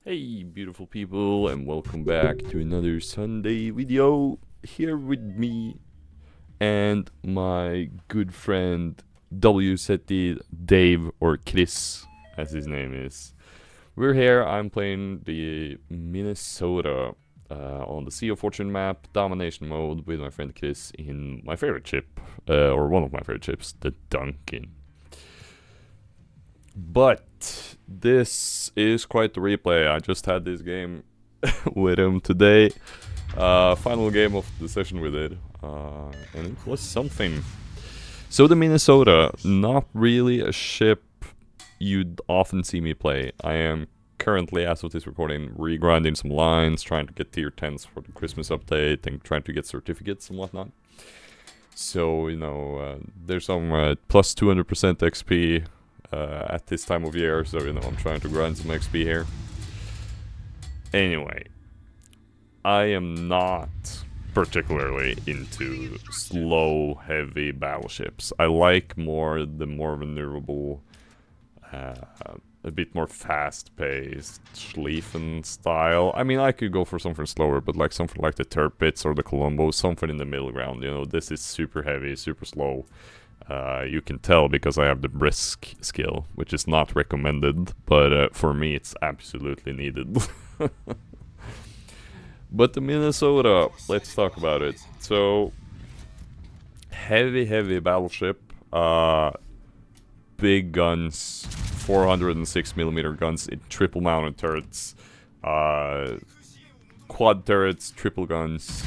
Hey beautiful people, and welcome back to another Sunday video. Here with me and my good friend WZD Dave, or Chris as his name is. We're here, I'm playing the Minnesota on the Sea of Fortune map, domination mode, with my friend Chris in my favorite ship, or one of my favorite ships, the Duncan. But this is quite the replay. I just had this game with him today. Final game of the session with it. And it was something. So the Minnesota, not really a ship you'd often see me play. I am currently, as of this recording, regrinding some lines, trying to get tier 10s for the Christmas update, and trying to get certificates and whatnot. So, you know, there's some plus 200% XP at this time of year, so you know I'm trying to grind some XP here. Anyway, I am not particularly into slow, heavy battleships. I like the more maneuverable, a bit more fast-paced Schlieffen style. I mean, I could go for something slower, but like something like the Tirpitz or the Colombo, something in the middle ground. You know, this is super heavy, super slow. You can tell because I have the brisk skill, which is not recommended, but for me it's absolutely needed. But the Minnesota, let's talk about it. So, heavy battleship, big guns, 406mm guns in triple mounted turrets, quad turrets, triple guns.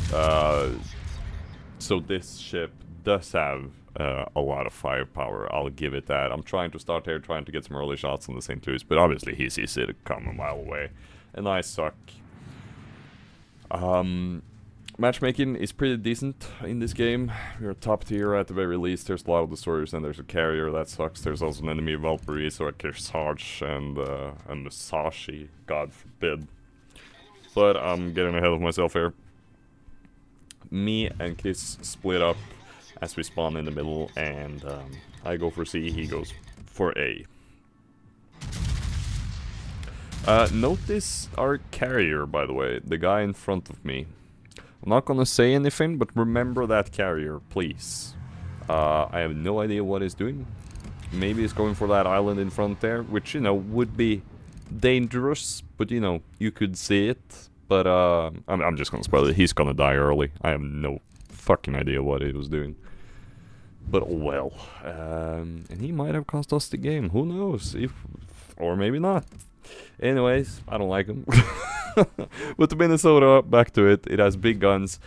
So this ship does have a lot of firepower, I'll give it that. I'm trying to start here, trying to get some early shots on the St. Louis, but obviously he sees it come a mile away, and I suck. Matchmaking is pretty decent in this game. We're top tier at the very least. There's a lot of destroyers and there's a carrier, that sucks. There's also an enemy Valkyrie, so a Kearsarge and a Musashi, God forbid. But I'm getting ahead of myself here. Me and Chris split up as we spawn in the middle, and I go for C, he goes for A. Notice our carrier, by the way, the guy in front of me. I'm not gonna say anything, but remember that carrier, please. I have no idea what he's doing. Maybe he's going for that island in front there, which, you know, would be dangerous, but, you know, you could see it. But, I'm just gonna spoil it. He's gonna die early. I have no fucking idea what he was doing. But well, and he might have cost us the game. Who knows? Or maybe not. Anyways, I don't like him. With the Minnesota, back to it. It has big guns.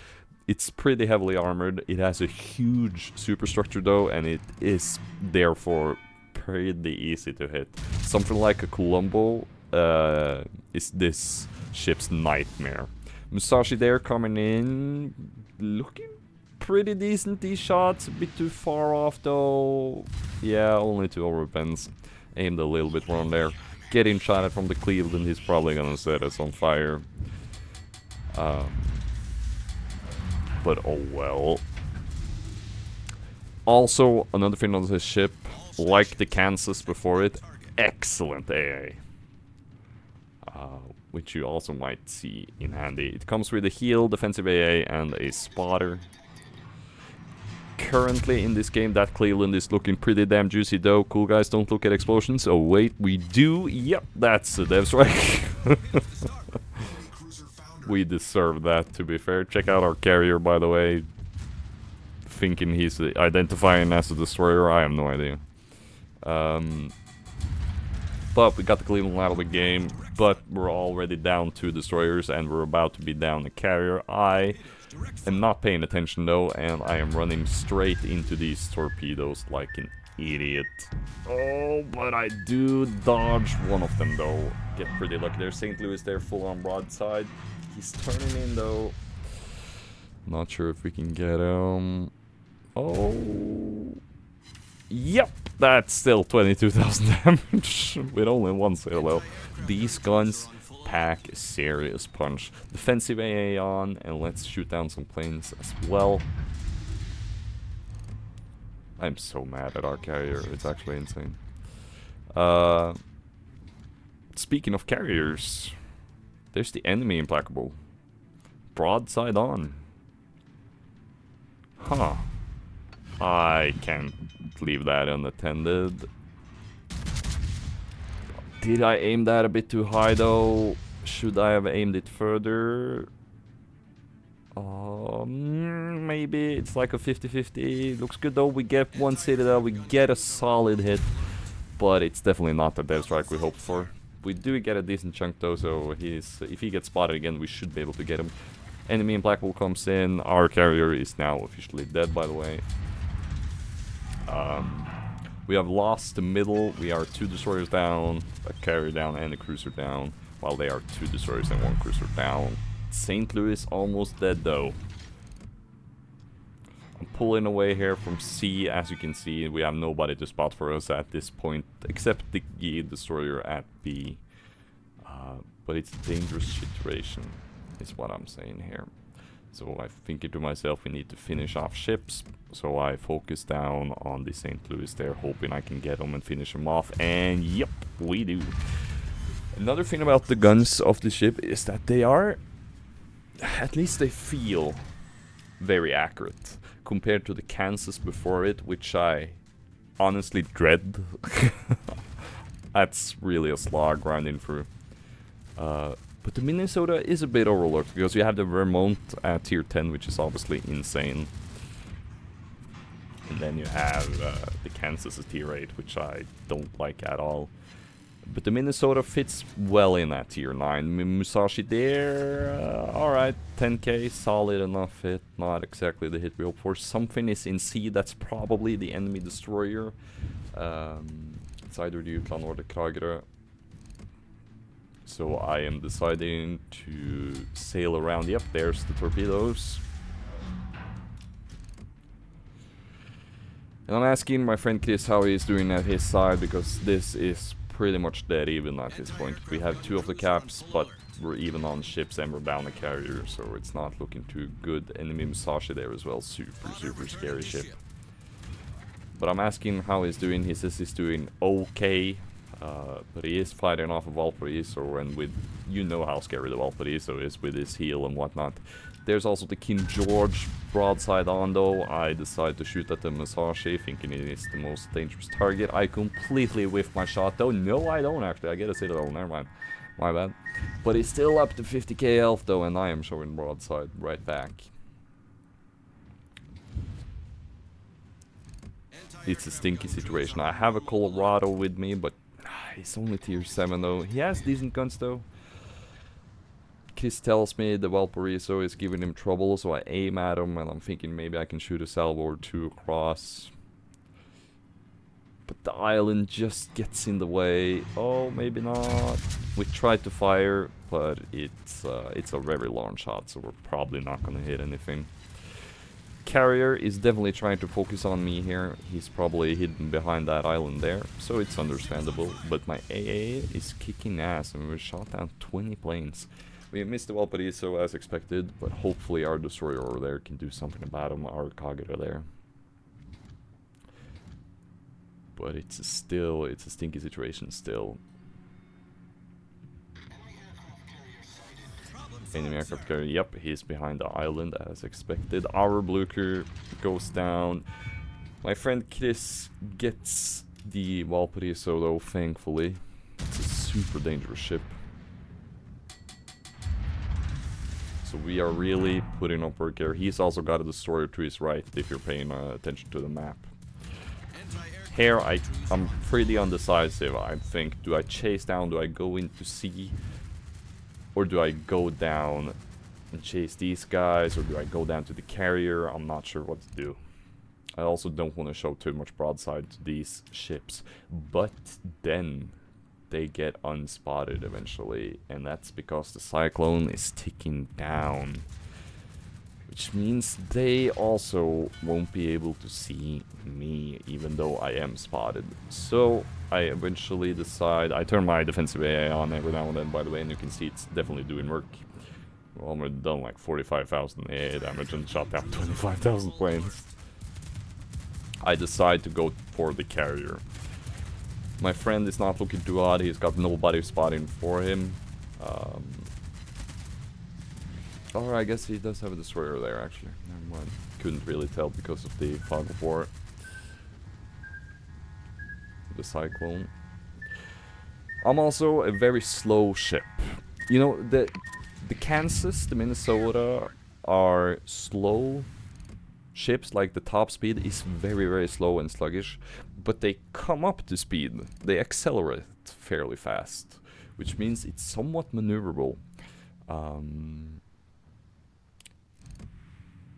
It's pretty heavily armored. It has a huge superstructure though, and it is therefore pretty easy to hit. Something like a Colombo is this ship's nightmare. Musashi there coming in, looking pretty decent. These shots, a bit too far off though. Yeah, only 2 overpens. Aimed a little bit wrong there. Getting shot at from the Cleveland, he's probably gonna set us on fire. But oh well. Also, another thing on this ship, like the Kansas before it, excellent AA. Which you also might see in handy. It comes with a heal, defensive AA, and a spotter. Currently in this game, that Cleveland is looking pretty damn juicy though. Cool guys, don't look at explosions. Oh wait, we do. Yep, that's a dev strike. We deserve that, to be fair. Check out our carrier, by the way. Thinking he's identifying as a destroyer, I have no idea. But we got the Cleveland out of the game, but we're already down 2 destroyers and we're about to be down a carrier. I am not paying attention though, and I am running straight into these torpedoes like an idiot. Oh, but I do dodge one of them though. Get pretty lucky there. St. Louis there, full on broadside. He's turning in though. Not sure if we can get him. Oh. Yep, that's still 22,000 damage with only 1 sail though. These guns pack a serious punch. Defensive AA on, and let's shoot down some planes as well. I'm so mad at our carrier, it's actually insane. Speaking of carriers, There's the enemy implacable. Broadside on. Huh. I can't leave that unattended. Did I aim that a bit too high though? Should I have aimed it further? Maybe it's like a 50-50. Looks good though. We get one citadel, we get a solid hit. But it's definitely not the death strike we hoped for. We do get a decent chunk though, so if he gets spotted again, we should be able to get him. Enemy implacable comes in. Our carrier is now officially dead, by the way. We have lost the middle. We are 2 destroyers down, a carrier down, and a cruiser down, while they are 2 destroyers and 1 cruiser down. St. Louis almost dead though. I'm pulling away here from C. As you can see, we have nobody to spot for us at this point, except the destroyer at B. But it's a dangerous situation, is what I'm saying here. So I thinking to myself, we need to finish off ships. So I focus down on the St. Louis there, hoping I can get them and finish them off. And yep, we do. Another thing about the guns of the ship is that they are, at least they feel very accurate compared to the Kansas before it, which I honestly dread. That's really a slog grinding through. But the Minnesota is a bit overlooked because you have the Vermont at tier 10, which is obviously insane. And then you have the Kansas at tier 8, which I don't like at all. But the Minnesota fits well in at tier 9. Musashi there, alright, 10k, solid enough hit, not exactly the hit we hope for. Something is in C, that's probably the enemy destroyer. It's either the Utland or the Kragerø. So I am deciding to sail around. Yep, there's the torpedoes. And I'm asking my friend Chris how he's doing at his side, because this is pretty much dead even at this point. We have 2 of the caps, but we're even on ships and we're down a carrier, so it's not looking too good. Enemy Musashi there as well, super scary ship. But I'm asking how he's doing. He says he's doing okay, but he is fighting off of Valparaiso, and with, you know how scary the Valparaiso is with his heel and whatnot. There's also the King George broadside on though. I decide to shoot at the Musashi, thinking it is the most dangerous target. I completely whiff my shot though. No, I don't actually. I get a citadel, never mind. My bad. But it's still up to 50k health though, and I am showing broadside right back. It's a stinky situation. I have a Colorado with me, but he's only tier 7 though. He has decent guns though. Kiss tells me the Valparaiso is giving him trouble, so I aim at him, and I'm thinking maybe I can shoot a salvo or 2 across. But the island just gets in the way. Oh, maybe not. We tried to fire, but it's a very long shot, so we're probably not gonna hit anything. Carrier is definitely trying to focus on me here. He's probably hidden behind that island there, so it's understandable. But my AA is kicking ass, and we shot down 20 planes. We missed the Valparaiso as expected, but hopefully our destroyer over there can do something about him, our Kagura there. But it's a stinky situation still. Enemy aircraft carrier, yep, he's behind the island as expected. Our Blucher goes down. My friend Chris gets the Valparaiso though, thankfully. It's a super dangerous ship. So we are really putting up work here. He's also got a destroyer to his right, if you're paying attention to the map. Here, I'm pretty undecisive, I think. Do I chase down? Do I go into sea? Or do I go down and chase these guys? Or do I go down to the carrier? I'm not sure what to do. I also don't want to show too much broadside to these ships. But then they get unspotted eventually, and that's because the cyclone is ticking down, which means they also won't be able to see me even though I am spotted. So I eventually decide, I turn my defensive AI on every now and then, by the way, and you can see it's definitely doing work. We've already done like 45,000 AA damage and shot down 25,000 planes. I decide to go for the carrier. My friend is not looking too hot, he's got nobody spotting for him. Oh, I guess he does have a destroyer there, actually. Never mind. Couldn't really tell because of the fog of war. The cyclone. I'm also a very slow ship. You know, the Kansas, the Minnesota are slow ships. Like the top speed is very, very slow and sluggish, but they come up to speed. They accelerate fairly fast, which means it's somewhat maneuverable.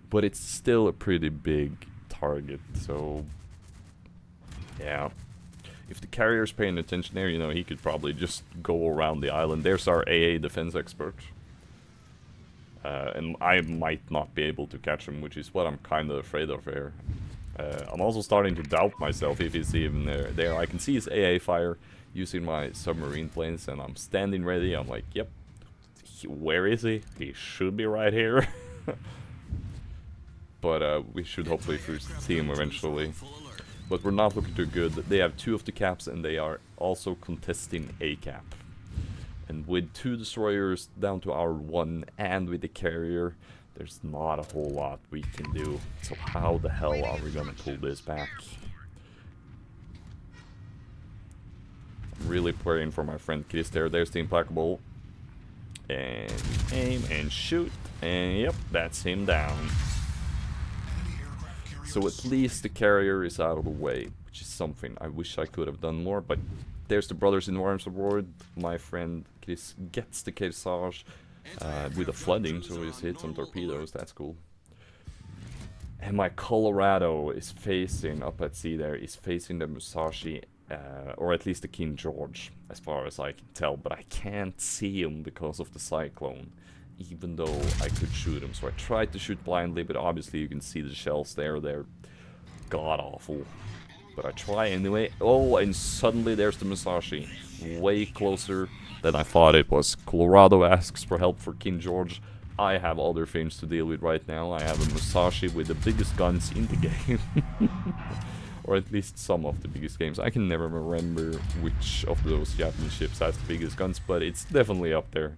But it's still a pretty big target, so yeah. If the carrier's paying attention there, you know, he could probably just go around the island. There's our AA defense expert. And I might not be able to catch him, which is what I'm kind of afraid of here. I'm also starting to doubt myself if he's even there. I can see his AA fire using my submarine planes, and I'm standing ready. I'm like, yep, where is he? He should be right here. But we should hopefully see him eventually. But we're not looking too good. They have 2 of the caps, and they are also contesting a cap. And with 2 destroyers down to our 1, and with the carrier, there's not a whole lot we can do. So how the hell are we gonna pull this back? I'm really praying for my friend Chris there. There's the implacable. And aim and shoot. And yep, that's him down. So at least the carrier is out of the way, which is something I wish I could have done more, but there's the brothers in arms aboard. My friend Chris gets the Kearsarge with a flooding, so he's hit some torpedoes, that's cool. And my Colorado is facing, up at sea there, is facing the Musashi, or at least the King George, as far as I can tell, but I can't see him because of the cyclone. Even though I could shoot him, so I tried to shoot blindly, but obviously you can see the shells there, they're god-awful. But I try anyway. Oh, and suddenly there's the Musashi, way closer than I thought it was. Colorado asks for help for King George. I have other things to deal with right now. I have a Musashi with the biggest guns in the game. Or at least some of the biggest games. I can never remember which of those Japanese ships has the biggest guns, but it's definitely up there.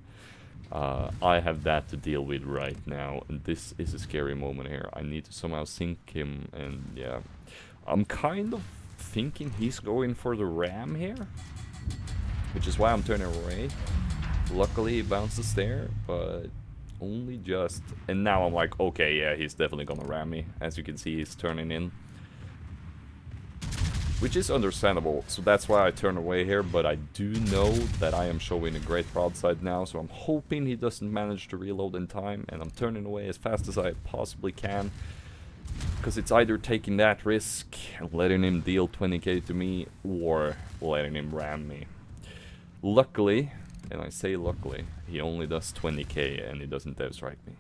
I have that to deal with right now, and this is a scary moment here. I need to somehow sink him, and yeah. I'm kind of thinking he's going for the ram here, which is why I'm turning away. Luckily he bounces there, but only just. And now I'm like, okay, yeah, he's definitely gonna ram me. As you can see, he's turning in. Which is understandable, so that's why I turn away here, but I do know that I am showing a great broadside now, so I'm hoping he doesn't manage to reload in time, and I'm turning away as fast as I possibly can, because it's either taking that risk and letting him deal 20k to me, or letting him ram me. Luckily, and I say luckily, he only does 20k and he doesn't dev strike me.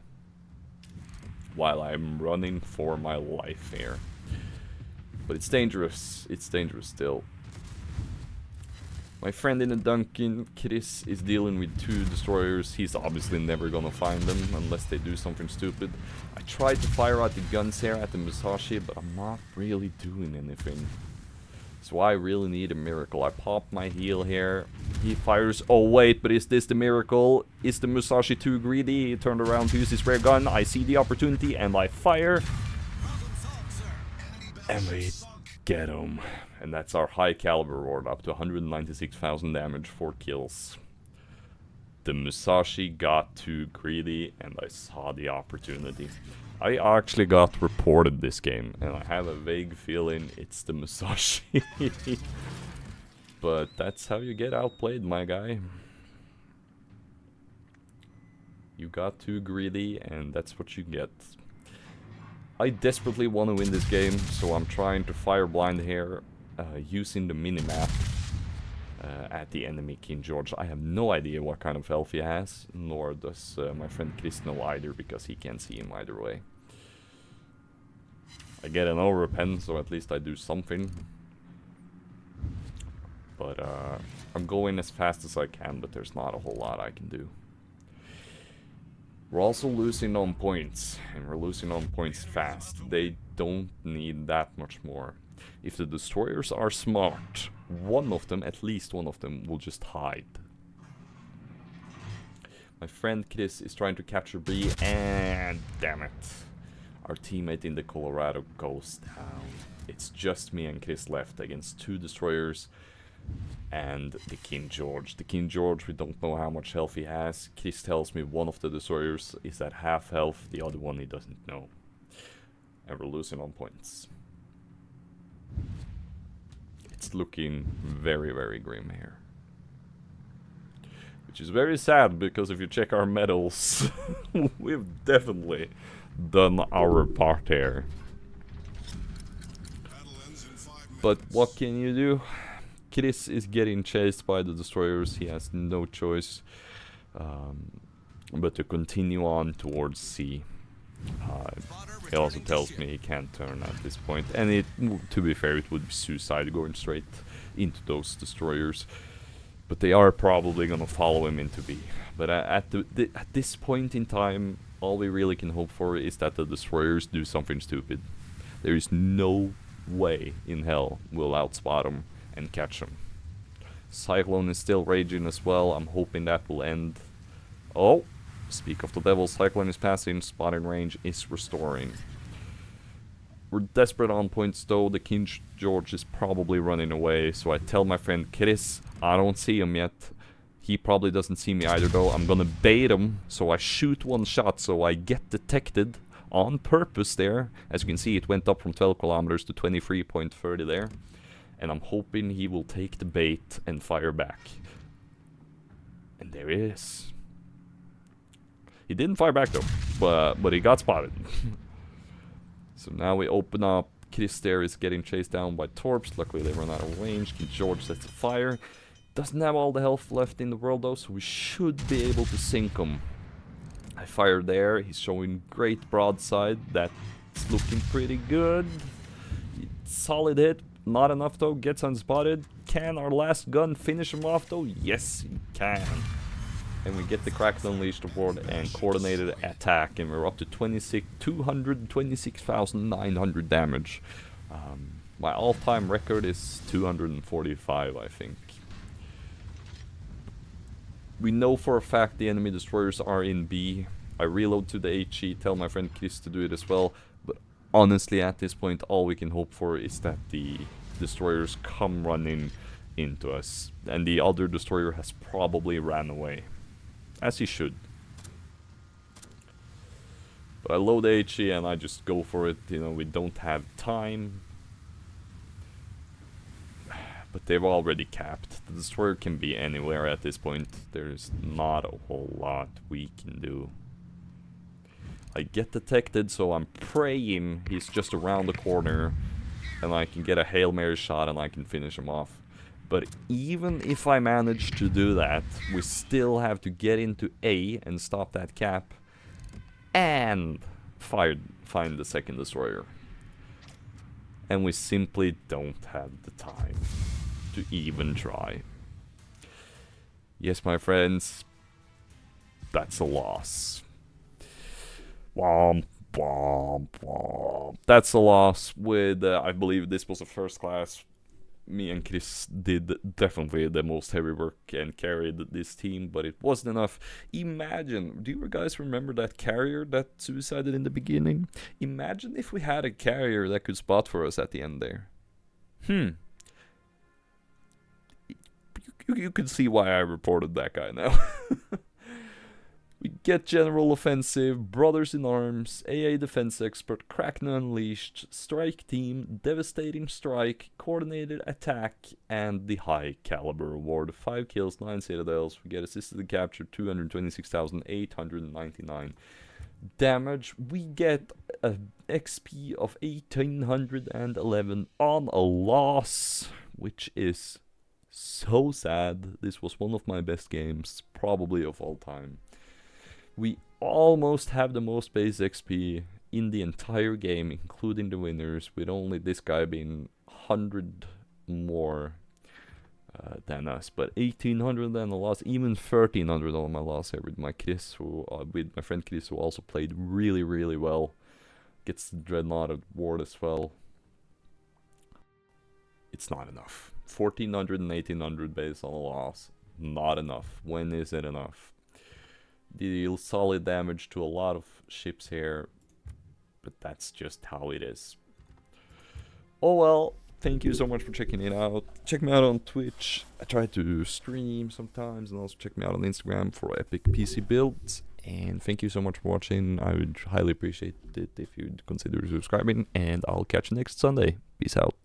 While I'm running for my life here. But it's dangerous still. My friend in the Duncan, Chris, is dealing with 2 destroyers. He's obviously never gonna find them unless they do something stupid. I tried to fire out the guns here at the Musashi, but I'm not really doing anything. So I really need a miracle. I pop my heal here. He fires. Oh wait, but is this the miracle? Is the Musashi too greedy? He turned around to use his rare gun. I see the opportunity and I fire. And we get him. And that's our high caliber reward, up to 196,000 damage, 4 kills. The Musashi got too greedy and I saw the opportunity. I actually got reported this game and I have a vague feeling it's the Musashi. But that's how you get outplayed, my guy. You got too greedy and that's what you get. I desperately want to win this game, so I'm trying to fire blind here, using the minimap at the enemy King George. I have no idea what kind of health he has, nor does my friend Chris know either, because he can't see him either way. I get an overpen, so at least I do something. But I'm going as fast as I can, but there's not a whole lot I can do. We're also losing on points, and we're losing on points fast. They don't need that much more. If the destroyers are smart, one of them, at least one of them, will just hide. My friend Chris is trying to capture B, and damn it. Our teammate in the Colorado goes down. It's just me and Chris left against 2 destroyers and the King George. The King George, we don't know how much health he has. Chris tells me one of the destroyers is at half health, the other one he doesn't know. And we're losing on points. It's looking very, very grim here. Which is very sad, because if you check our medals, we've definitely done our part here. But what can you do? Chris is getting chased by the destroyers. He has no choice but to continue on towards C. He also tells me he can't turn at this point, and to be fair, it would be suicide going straight into those destroyers. But they are probably gonna follow him into B. But at this point in time, all we really can hope for is that the destroyers do something stupid. There is no way in hell we'll outspot them and catch them. Cyclone is still raging as well. I'm hoping that will end. Oh, speak of the devil, Cyclone is passing. Spotting range is restoring. We're desperate on points though. The King George is probably running away, so I tell my friend Chris, I don't see him yet. He probably doesn't see me either though. I'm gonna bait him, so I shoot one shot so I get detected on purpose there. As you can see, it went up from 12 kilometers to 23.30 there. And I'm hoping he will take the bait and fire back. And there he is. He didn't fire back though, but he got spotted. So now we open up. Chris there is getting chased down by Torps. Luckily they run out of range. King George sets a fire. Doesn't have all the health left in the world though, so we should be able to sink him. I fired there. He's showing great broadside. That's looking pretty good. Solid hit. Not enough though. Gets unspotted. Can our last gun finish him off though? Yes, he can. And we get the Kraken Unleashed award and coordinated attack, and we're up to 226,900 damage. My all-time record is 245, I think. We know for a fact the enemy destroyers are in B. I reload to the HE, tell my friend Chris to do it as well. But honestly, at this point, all we can hope for is that the destroyers come running into us. And the other destroyer has probably ran away. As he should. But I load the HE and I just go for it. You know, we don't have time. But they've already capped. The destroyer can be anywhere at this point. There's not a whole lot we can do. I get detected, so I'm praying he's just around the corner. And I can get a Hail Mary shot and I can finish him off. But even if I manage to do that, we still have to get into A and stop that cap. And find the second destroyer. And we simply don't have the time to even try. Yes, my friends, that's a loss. Womp, womp, womp. That's a loss with, I believe this was a first class. Me and Chris did definitely the most heavy work and carried this team, but it wasn't enough. Imagine, do you guys remember that carrier that suicided in the beginning? Imagine if we had a carrier that could spot for us at the end there. You can see why I reported that guy now. We get General Offensive, Brothers in Arms, AA Defense Expert, Kraken Unleashed, Strike Team, Devastating Strike, Coordinated Attack, and the High Caliber Award. 5 kills, 9 citadels. We get Assisted Capture, 226,899 damage. We get a XP of 1,811 on a loss, which is so sad. This was one of my best games, probably of all time. We almost have the most base XP in the entire game, including the winners, with only this guy being 100 more than us. But 1,800 on the loss, even 1,300 on my loss here with my Chris, with my friend Chris, who also played really, really well. Gets the Dreadnought award as well. It's not enough. 1,400 and 1,800 base on a loss. Not enough. When is it enough? deal solid damage to a lot of ships here, but that's just how it is. Oh well, thank you so much for checking it out. Check me out on Twitch. I try to stream sometimes, and also check me out on Instagram for epic PC builds. And thank you so much for watching. I would highly appreciate it if you'd consider subscribing, and I'll catch you next Sunday. Peace out.